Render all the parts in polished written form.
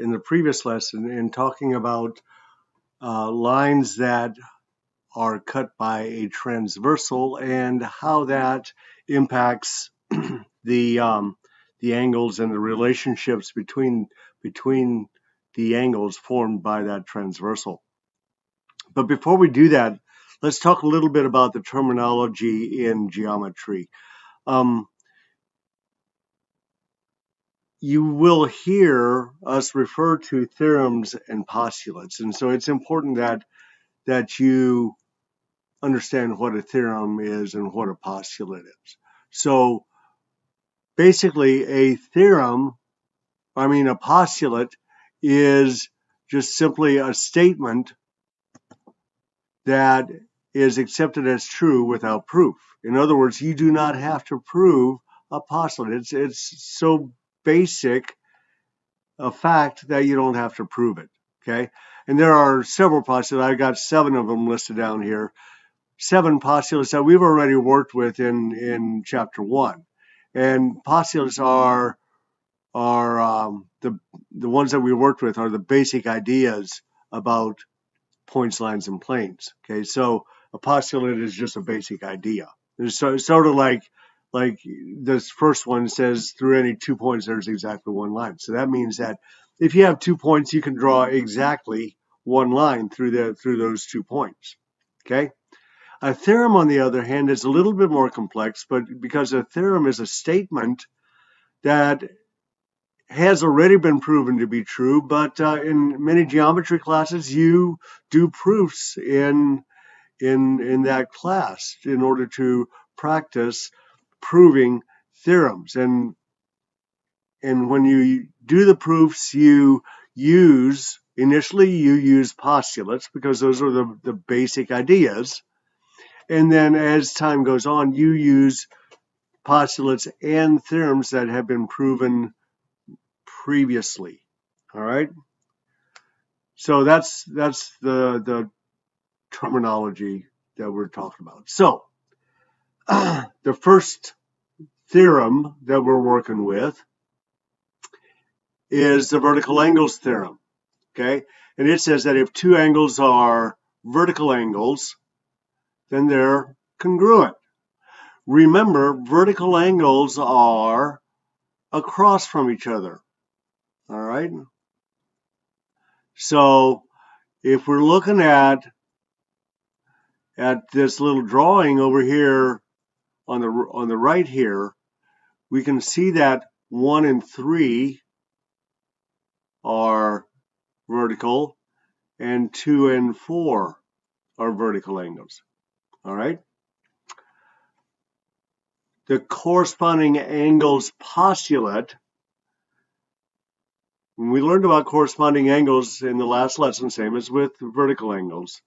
in the previous lesson in talking about lines that are cut by a transversal and how that impacts the angles and the relationships between the angles formed by that transversal. But before we do that, let's talk a little bit about the terminology in geometry. You will hear us refer to theorems and postulates, and so it's important that you understand what a theorem is and what a postulate is. So basically, a postulate is just simply a statement that is accepted as true without proof. In other words, you do not have to prove a postulate. It's so basic a fact that you don't have to prove it. Okay, and there are several postulates. I've got 7 of them listed down here. 7 postulates that we've already worked with in chapter 1, and postulates are the ones that we worked with are the basic ideas about points, lines, and planes. Okay, so a postulate is just a basic idea. It's sort of like this first one says, through any 2 points there's exactly one line. So that means that if you have 2 points, you can draw exactly one line through those 2 points. Okay. A theorem, on the other hand, is a little bit more complex, but because a theorem is a statement that has already been proven to be true, but in many geometry classes, you do proofs in that class in order to practice proving theorems. And when you do the proofs, initially you use postulates because those are the basic ideas. And then as time goes on, you use postulates and theorems that have been proven previously. All right. So that's the terminology that we're talking about. So the first theorem that we're working with is the vertical angles theorem. Okay. And it says that if 2 angles are vertical angles, then they're congruent. Remember, vertical angles are across from each other. All right. So if we're looking at this little drawing over here on the right here, we can see that 1 and 3 are vertical and 2 and 4 are vertical angles. All right. The corresponding angles postulate, when we learned about corresponding angles in the last lesson, same as with vertical angles.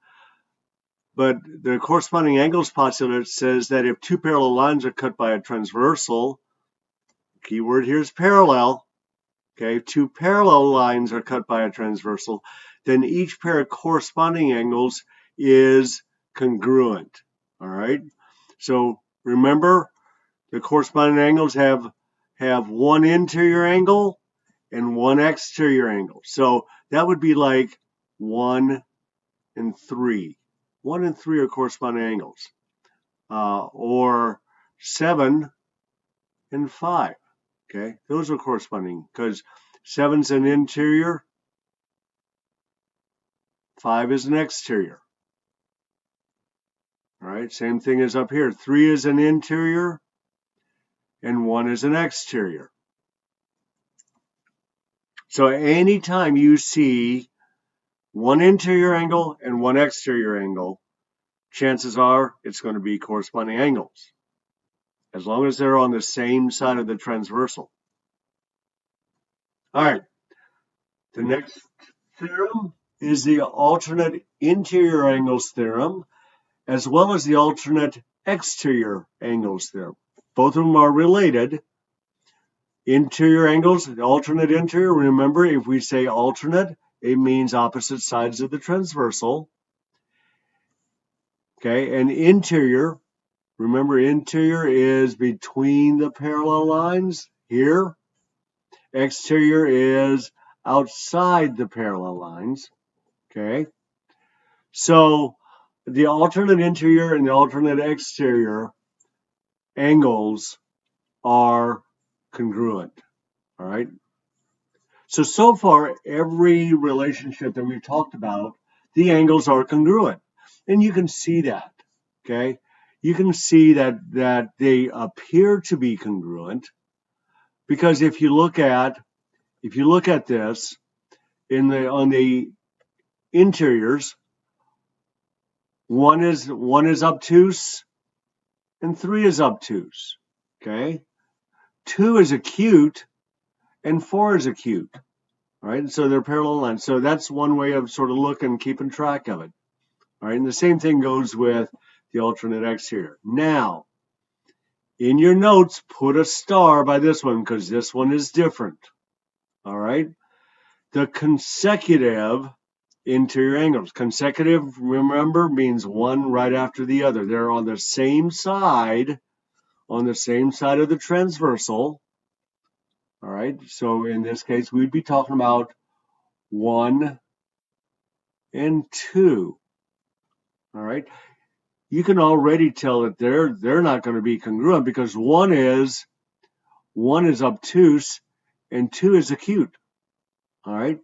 But the corresponding angles postulate says that if 2 parallel lines are cut by a transversal, keyword here is parallel. Okay, 2 parallel lines are cut by a transversal, then each pair of corresponding angles is congruent. All right. So remember, the corresponding angles have 1 interior angle and 1 exterior angle. So that would be like 1 and 3. 1 and 3 are corresponding angles. Or 7 and 5. Okay, those are corresponding because 7's an interior, 5 is an exterior. All right, same thing as up here. 3 is an interior and 1 is an exterior. So anytime you see 1 interior angle and 1 exterior angle, chances are it's going to be corresponding angles, as long as they're on the same side of the transversal. All right, the next theorem is the alternate interior angles theorem, as well as the alternate exterior angles theorem. Both of them are related. Interior angles, alternate interior, remember, if we say alternate, it means opposite sides of the transversal. Okay, and interior, remember, interior is between the parallel lines here. Exterior is outside the parallel lines. Okay, so the alternate interior and the alternate exterior angles are congruent. All right. So far, every relationship that we've talked about, the angles are congruent. And you can see that. Okay. You can see that they appear to be congruent because if you look at this on the interiors, one is obtuse and 3 is obtuse. Okay. 2 is acute and 4 is acute. All right. So they're parallel lines. So that's one way of sort of looking, keeping track of it. All right. And the same thing goes with the alternate exterior. Now, in your notes, put a star by this one because this one is different. All right. The consecutive interior angles. Consecutive, remember, means one right after the other. They're on the same side of the transversal. All right. So in this case, we'd be talking about 1 and 2. All right. You can already tell that they're not going to be congruent because one is obtuse and 2 is acute. All right.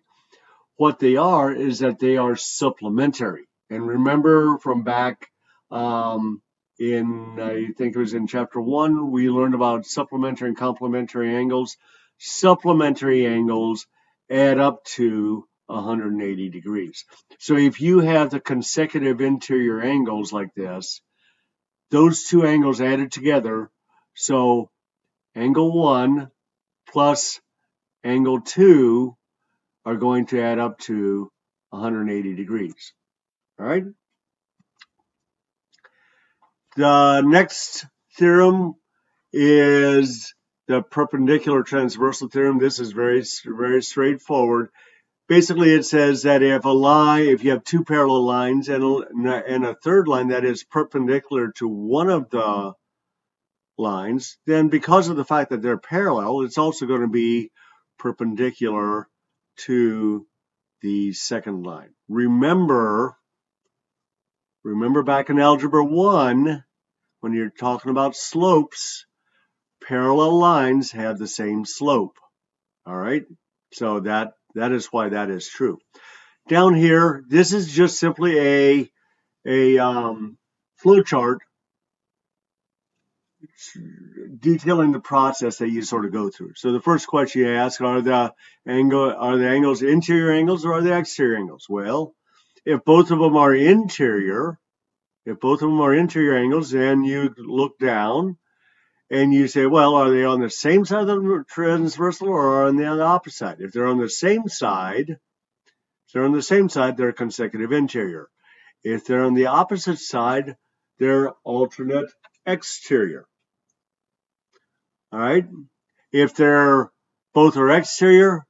What they are is that they are supplementary. And remember from back in, I think it was in chapter 1, we learned about supplementary and complementary angles. Supplementary angles add up to 180 degrees. So if you have the consecutive interior angles like this, those two angles added together, so angle 1 plus angle 2 are going to add up to 180 degrees. All right. The next theorem is the perpendicular transversal theorem. This is very, very straightforward. Basically, it says that if you have two parallel lines and a third line that is perpendicular to one of the lines, then because of the fact that they're parallel, it's also going to be perpendicular to the second line. Remember back in Algebra 1, when you're talking about slopes, parallel lines have the same slope. All right? So that is why that is true. Down here, this is just simply a flow chart detailing the process that you sort of go through. So the first question you ask, are the angles interior angles or are they exterior angles? Well, if both of them are interior angles, then you look down and you say, well, are they on the same side of the transversal or are they on the opposite side? If they're on the same side, they're consecutive interior. If they're on the opposite side, they're alternate exterior. All right. If they're both are exterior,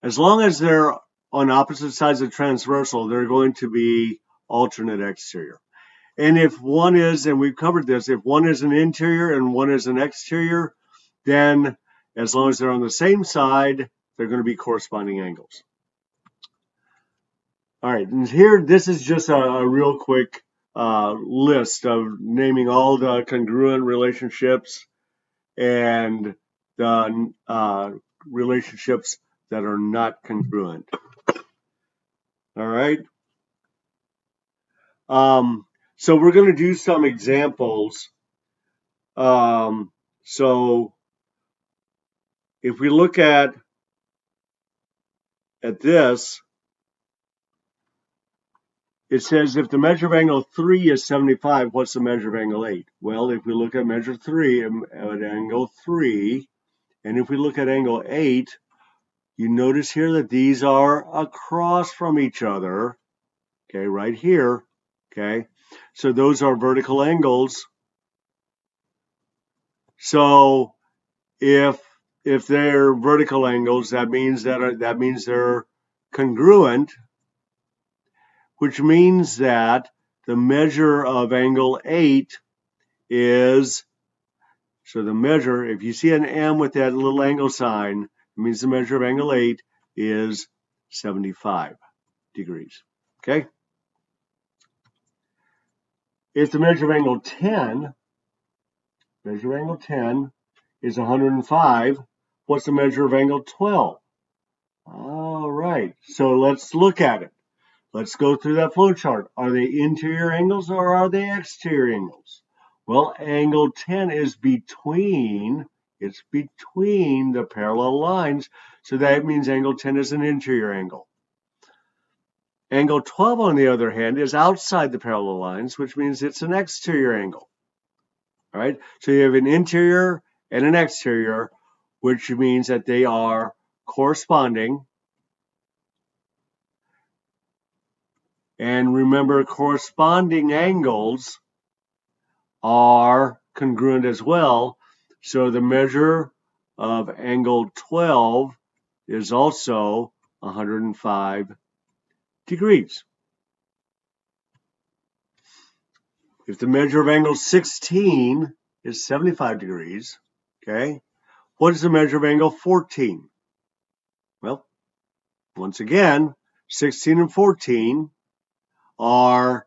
as long as they're on opposite sides of transversal, they're going to be alternate exterior. And if one is, and we've covered this, if one is an interior and one is an exterior, then as long as they're on the same side, they're going to be corresponding angles. All right, and here, this is just a real quick list of naming all the congruent relationships and the relationships that are not congruent. All right. So we're going to do some examples. So if we look at this, it says if the measure of angle 3 is 75, what's the measure of angle 8? Well, if we look at measure 3 at angle 3, and if we look at angle 8, you notice here that these are across from each other, okay, right here, okay? So those are vertical angles. So if they're vertical angles, that means they're congruent, which means that the measure of angle 8 is, so the measure, if you see an M with that little angle sign, it means the measure of angle 8 is 75 degrees. Okay? If the measure of angle 10 is 105, what's the measure of angle 12? All right, so let's look at it. Let's go through that flow chart. Are they interior angles or are they exterior angles? Well, angle 10 is between the parallel lines, so that means angle 10 is an interior angle. Angle 12, on the other hand, is outside the parallel lines, which means it's an exterior angle. All right, so you have an interior and an exterior, which means that they are corresponding. And remember, corresponding angles are congruent as well. So the measure of angle 12 is also 105 degrees. If the measure of angle 16 is 75 degrees, okay, what is the measure of angle 14? Well, once again, 16 and 14 are,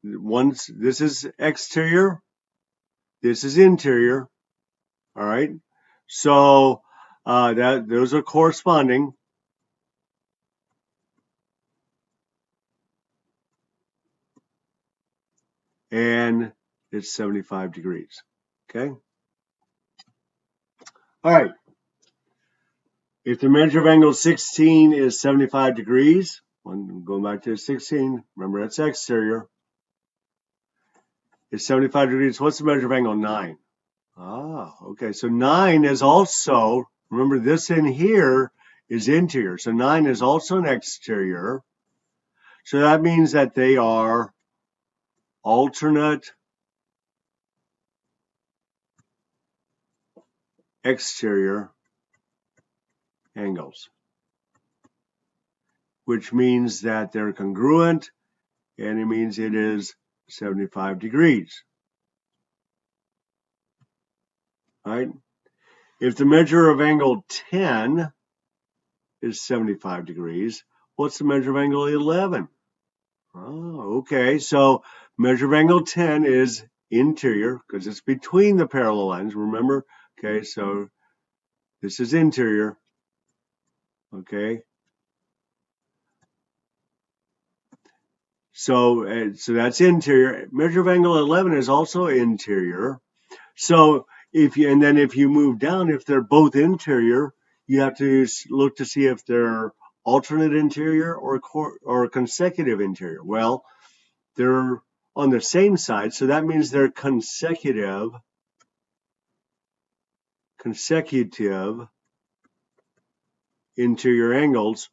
this is exterior, this is interior, all right? So those are corresponding. And it's 75 degrees, okay? All right. If the measure of angle 16 is 75 degrees, going back to 16, remember that's exterior, it's 75 degrees. What's the measure of angle 9? Okay, so 9 is also, remember this in here is interior, so 9 is also an exterior. So that means that they are alternate exterior angles, which means that they're congruent, and it means it is 75 degrees. All right? If the measure of angle 10 is 75 degrees, what's the measure of angle 11? Okay, so measure of angle 10 is interior because it's between the parallel lines, remember? Okay, so this is interior, okay? So that's interior. Measure of angle 11 is also interior. So if you move down, if they're both interior, you have to look to see if they're alternate interior or consecutive interior. Well, they're on the same side, so that means they're consecutive interior angles,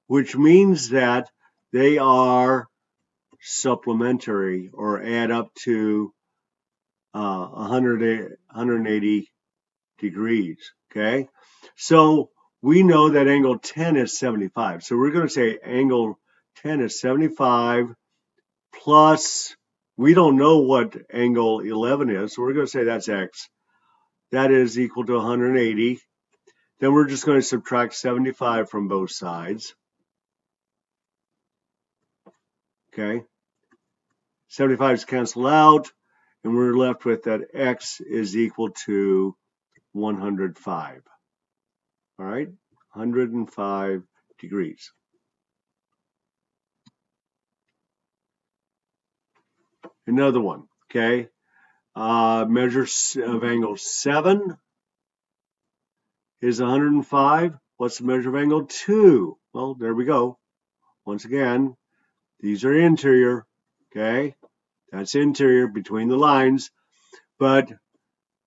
which means that they are supplementary or add up to 180 degrees, okay? So we know that angle 10 is 75. So we're going to say angle 10 is 75 plus, we don't know what angle 11 is, so we're going to say that's x. That is equal to 180. Then we're just going to subtract 75 from both sides. Okay. 75 is canceled out, and we're left with that x is equal to 105. All right, 105 degrees. Another one, okay. Measure of angle 7 is 105. What's the measure of angle 2? Well, there we go. Once again, these are interior, okay. That's interior between the lines, but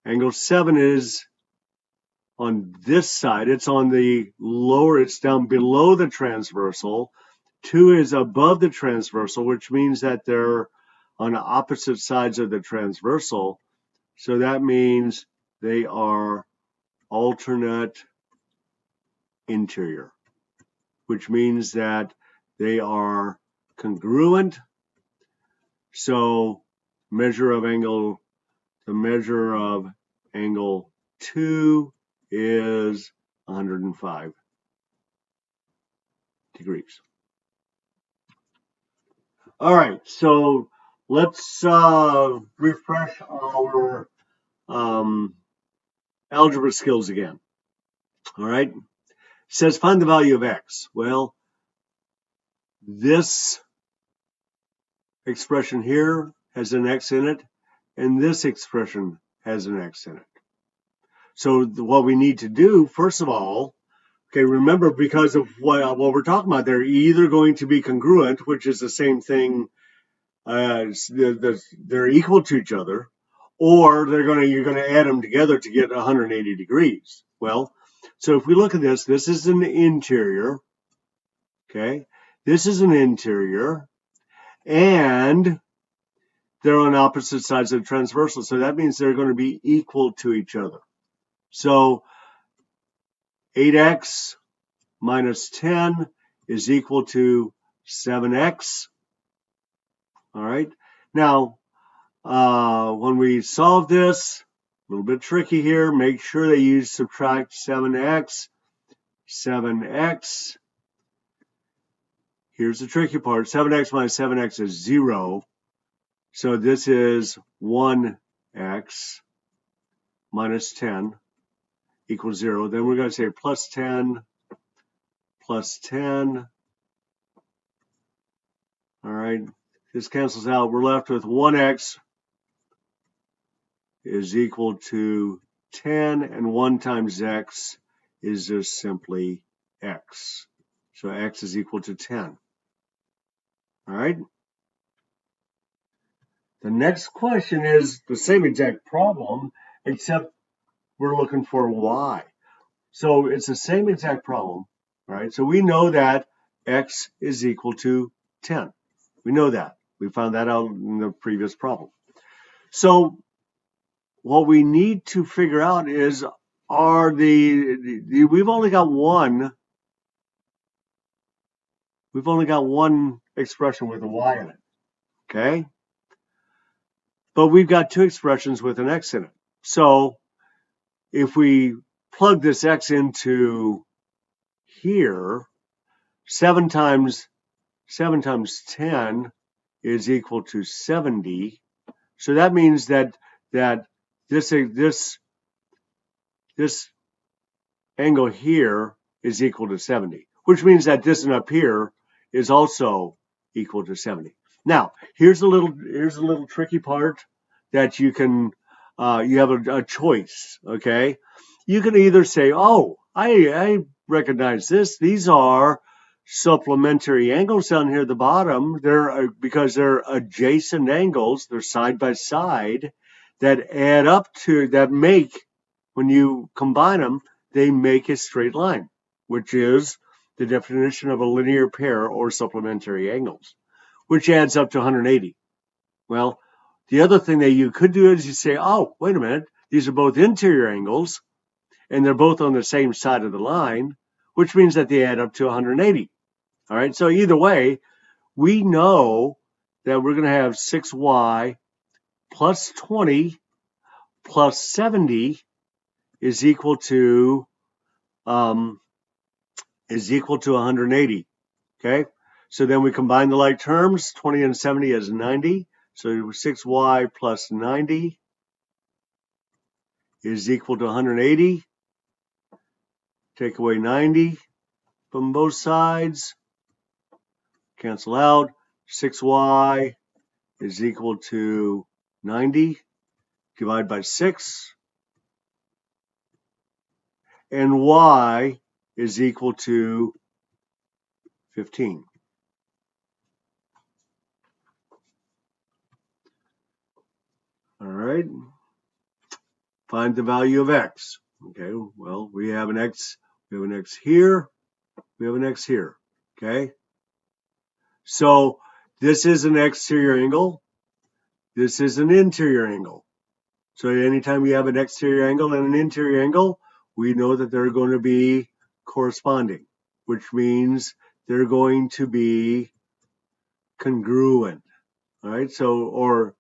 angle 7 is on this side. It's on the lower, it's down below the transversal. 2 is above the transversal, which means that they're on the opposite sides of the transversal. So that means they are alternate interior, which means that they are congruent. So the measure of angle 2 is 105 degrees. All right, so let's refresh our algebra skills again. All right, it says find the value of x. Well, this expression here has an x in it, and this expression has an x in it. So what we need to do, first of all, okay, remember, because of what we're talking about, they're either going to be congruent, which is the same thing, they're equal to each other, or you're going to add them together to get 180 degrees. Well, so if we look at this, this is an interior, okay? This is an interior, and they're on opposite sides of the transversal, so that means they're going to be equal to each other. So 8x minus 10 is equal to 7x. All right. Now, when we solve this, a little bit tricky here, make sure that you subtract 7x. 7x. Here's the tricky part. 7x minus 7x is 0. So this is 1x minus 10 equals 0. Then we're going to say plus 10 plus 10. All right. This cancels out. We're left with 1x is equal to 10, and 1 times x is just simply x. So x is equal to 10. All right. The next question is the same exact problem, except we're looking for y. So it's the same exact problem, right? So we know that x is equal to 10. We know that. We found that out in the previous problem. So what we need to figure out is, we've only got one expression with a y in it, okay? But we've got two expressions with an x in it. So if we plug this x into here, 7 times 10 is equal to 70. So that means that this angle here is equal to 70, which means that this one up here is also equal to 70. Now, here's a little tricky part that you can you have a choice, okay? You can either say, oh, I recognize this. These are supplementary angles down here at the bottom. Because they're adjacent angles, they're side by side, that add up to, that make, when you combine them, they make a straight line, which is the definition of a linear pair or supplementary angles, which adds up to 180. Well, the other thing that you could do is you say, oh, wait a minute, these are both interior angles, and they're both on the same side of the line, which means that they add up to 180. All right, so either way, we know that we're going to have 6y plus 20 plus 70 is equal to 180. Okay, so then we combine the like terms. 20 and 70 is 90. So 6y plus 90 is equal to 180. Take away 90 from both sides. Cancel out. 6y is equal to 90. Divide by 6. And y is equal to 15. All right. Find the value of x. Okay, well, we have an x here, we have an x here. Okay. So this is an exterior angle. This is an interior angle. So anytime you have an exterior angle and an interior angle, we know that they're going to be corresponding, which means they're going to be congruent. All right. So,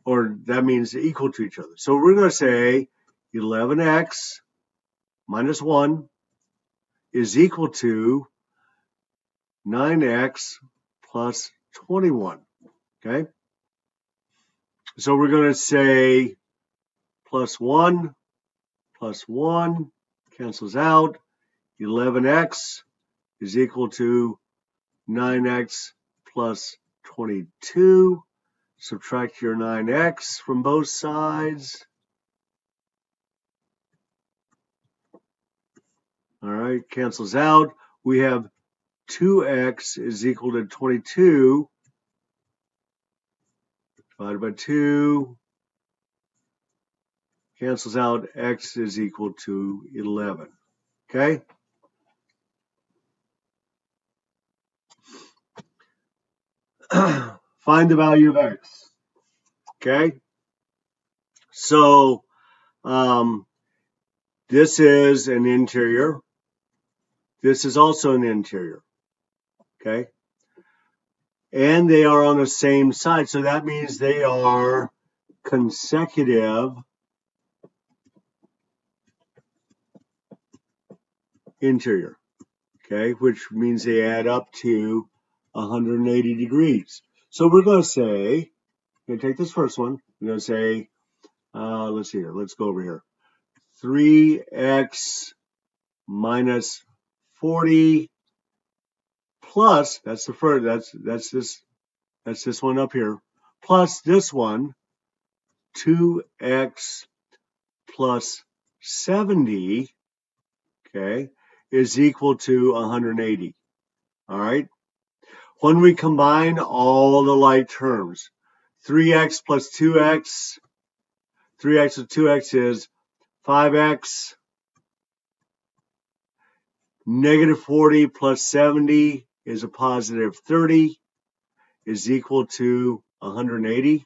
or that means equal to each other. So we're going to say 11x minus 1 is equal to 9x plus 21. Okay? So we're going to say plus 1 cancels out. 11x is equal to 9x plus 22. Subtract your 9x from both sides. All right, cancels out. We have 2x is equal to 22 divided by 2. Cancels out. X is equal to 11. Okay? Find the value of x. Okay? So, this is an interior. This is also an interior. Okay? And they are on the same side. So that means they are consecutive interior. Okay? Which means they add up to 180 degrees. So we're going to say, I'm going to take this first one. I'm going to say, let's see here. Let's go over here. 3x minus 40 plus, that's the first, that's this one up here, plus this one, 2x plus 70, okay, is equal to 180. All right. When we combine all the like terms, 3x plus 2x, 3x with 2x is 5x. Negative 40 plus 70 is a positive 30, is equal to 180.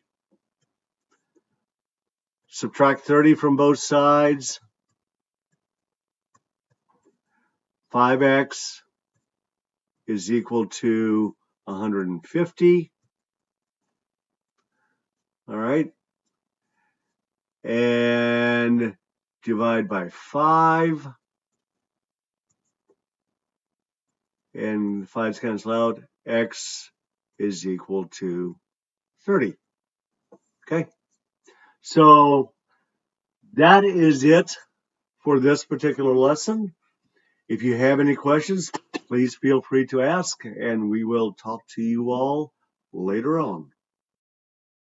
Subtract 30 from both sides. 5x is equal to 150. All right. And divide by 5. And 5's cancel out. X is equal to 30. Okay. So that is it for this particular lesson. If you have any questions, please feel free to ask, and we will talk to you all later on.